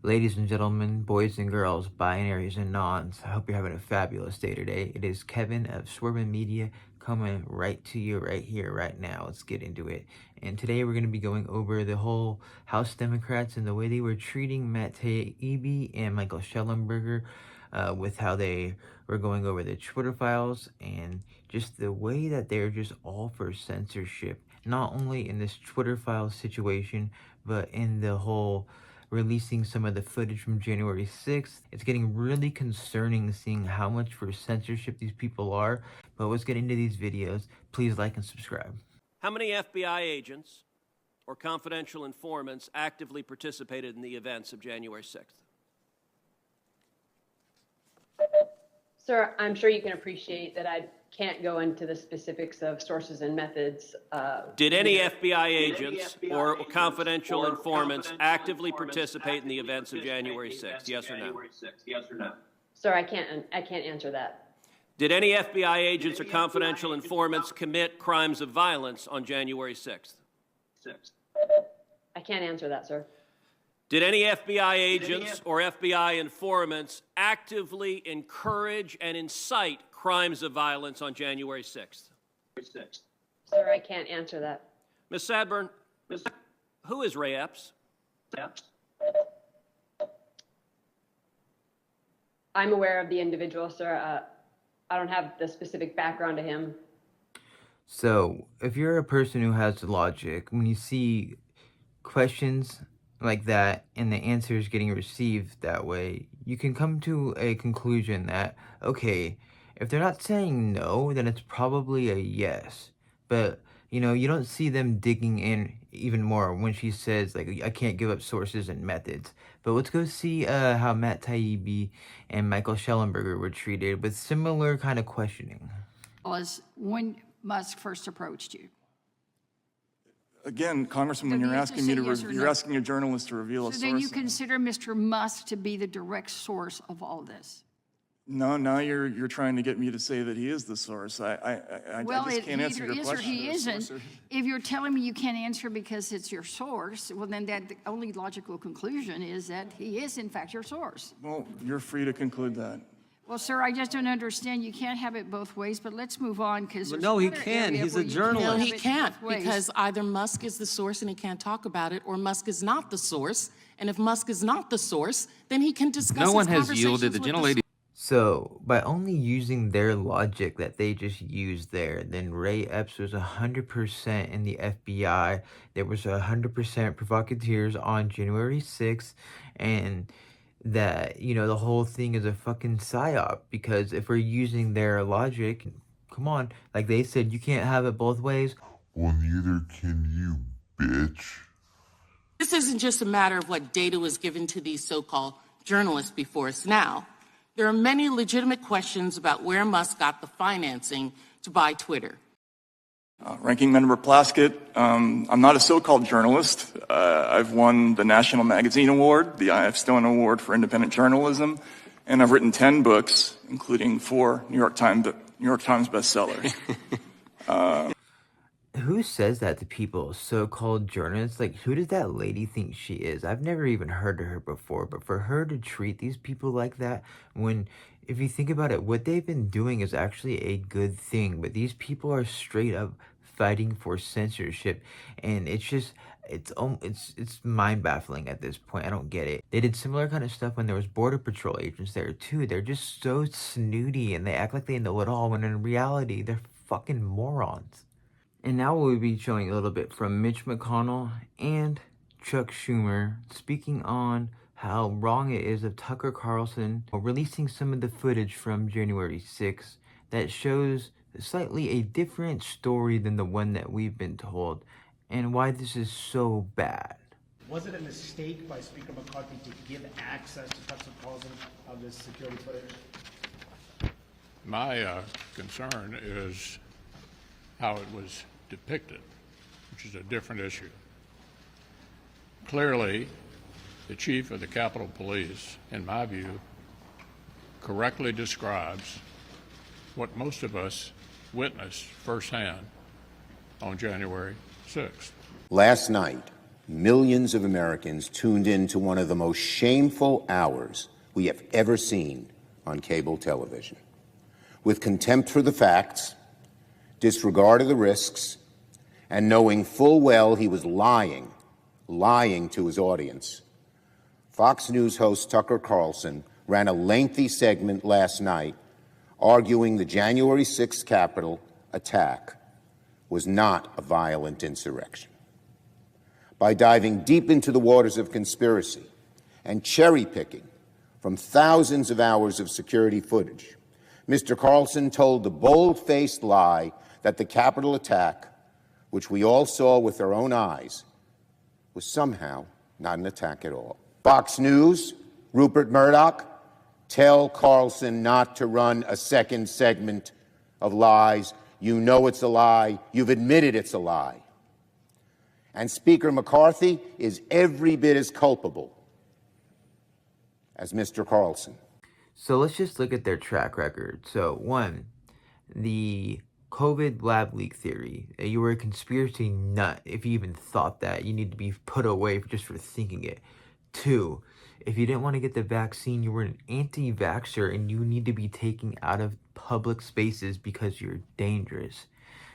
Ladies and gentlemen, boys and girls, binaries and nons, I hope you're having a fabulous day today. It is Kevin of Swervin Media coming right to you right here, right now. Let's get into it. And today we're going to be going over the whole House Democrats and the way they were treating Matt Taibbi and Michael Shellenberger with how they were going over the Twitter files and just the way that they're just all for censorship, not only in this Twitter file situation, but in the whole releasing some of the footage from January 6th. It's getting really concerning seeing how much for censorship these people are. But let's get into these videos. Please like and subscribe. How many FBI agents or confidential informants actively participated in the events of January 6th? Sir, I'm sure you can appreciate that I can't go into the specifics of sources and methods. Did any FBI agents or confidential informants actively participate in the events of January 6th? Yes or no? Sir, I can't answer that. Did any FBI agents or confidential informants commit crimes of violence on January 6th? I can't answer that, sir. Did any FBI agents or FBI informants actively encourage and incite crimes of violence on January 6th? Sir, I can't answer that. Ms. Sadburn, who is Ray Epps? I'm aware of the individual, sir. I don't have the specific background to him. So, if you're a person who has logic, when you see questions like that and the answers getting received that way, you can come to a conclusion that, okay, if they're not saying no, then it's probably a yes. But, you know, you don't see them digging in even more when she says, like, I can't give up sources and methods. But let's go see how Matt Taibbi and Michael Shellenberger were treated with similar kind of questioning. Was when Musk first approached you? Again, Congressman, when you're asking me to, you're asking a journalist to reveal a source. So then you consider Mr. Musk to be the direct source of all this? No, now you're trying to get me to say that he is the source. I just can't answer your question. Well, it either is or he isn't. If you're telling me you can't answer because it's your source, well, then that the only logical conclusion is that he is, in fact, your source. Well, you're free to conclude that. Well, sir, I just don't understand. You can't have it both ways, but let's move on because no, he can. He's a journalist. No, he can't because either Musk is the source and he can't talk about it, or Musk is not the source. And if Musk is not the source, then he can discuss. No one has yielded. The gentlelady. So, by only using their logic that they just used there, then Ray Epps was 100% in the FBI. There was 100% provocateurs on January 6th, and that, you know, the whole thing is a fucking psyop, because if we're using their logic, come on, like they said, you can't have it both ways. Well, neither can you, bitch. This isn't just a matter of what data was given to these so-called journalists before us now. There are many legitimate questions about where Musk got the financing to buy Twitter. Ranking Member Plaskett, I'm not a so-called journalist. I've won the National Magazine Award, the I.F. Stone Award for Independent Journalism, and I've written 10 books, including 4 New York Times bestsellers. Who says that to people, so-called journalists? Like, who does that lady think she is? I've never even heard of her before, but for her to treat these people like that, when, if you think about it, what they've been doing is actually a good thing, but these people are straight up fighting for censorship, and it's just, it's mind-baffling at this point. I don't get it. They did similar kind of stuff when there was Border Patrol agents there, too. They're just so snooty, and they act like they know it all, when in reality, they're fucking morons. And now we'll be showing a little bit from Mitch McConnell and Chuck Schumer speaking on how wrong it is of Tucker Carlson releasing some of the footage from January 6th that shows slightly a different story than the one that we've been told, and why this is so bad. Was it a mistake by Speaker McCarthy to give access to Tucker Carlson of this security footage? My concern is how it was depicted, which is a different issue. Clearly, the chief of the Capitol Police, in my view, correctly describes what most of us witnessed firsthand on January 6th. Last night, millions of Americans tuned in to one of the most shameful hours we have ever seen on cable television. With contempt for the facts, disregard of the risks, and knowing full well he was lying to his audience, Fox News host Tucker Carlson ran a lengthy segment last night arguing the January 6th Capitol attack was not a violent insurrection. By diving deep into the waters of conspiracy and cherry-picking from thousands of hours of security footage, Mr. Carlson told the bold-faced lie that the Capitol attack, which we all saw with our own eyes, was somehow not an attack at all. Fox News, Rupert Murdoch, tell Carlson not to run a second segment of lies. You know it's a lie. You've admitted it's a lie. And Speaker McCarthy is every bit as culpable as Mr. Carlson. So let's just look at their track record. So, one, the COVID lab leak theory. You were a conspiracy nut if you even thought that. You need to be put away just for thinking it. Two, if you didn't want to get the vaccine, you were an anti-vaxxer and you need to be taken out of public spaces because you're dangerous.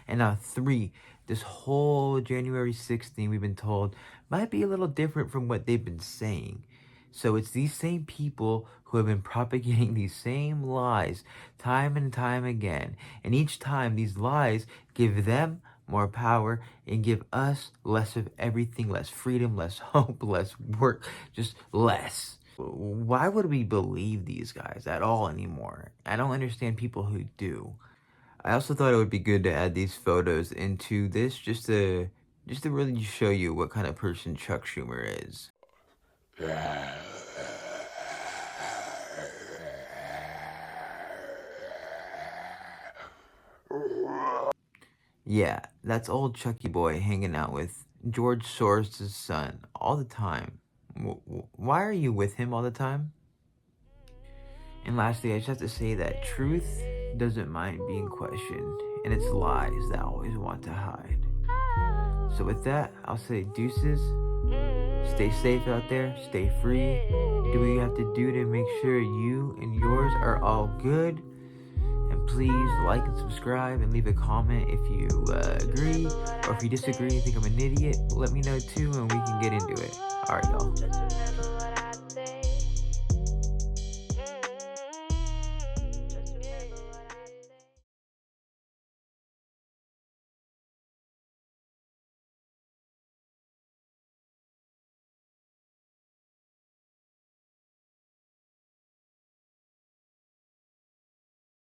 And now three, this whole January 6th thing we've been told might be a little different from what they've been saying. So it's these same people who have been propagating these same lies time and time again. And each time these lies give them more power and give us less of everything, less freedom, less hope, less work, just less. Why would we believe these guys at all anymore? I don't understand people who do. I also thought it would be good to add these photos into this just to really show you what kind of person Chuck Schumer is. Yeah, that's old Chucky boy hanging out with George Soros' son all the time. Why are you with him all the time? And lastly, I just have to say that truth doesn't mind being questioned, and it's lies that always want to hide. So with that, I'll say deuces. Stay safe out there, stay free. Do what you have to do to make sure you and yours are all good. And please like and subscribe and leave a comment if you agree, or if you disagree and think I'm an idiot, let me know too and we can get into it. Alright, y'all.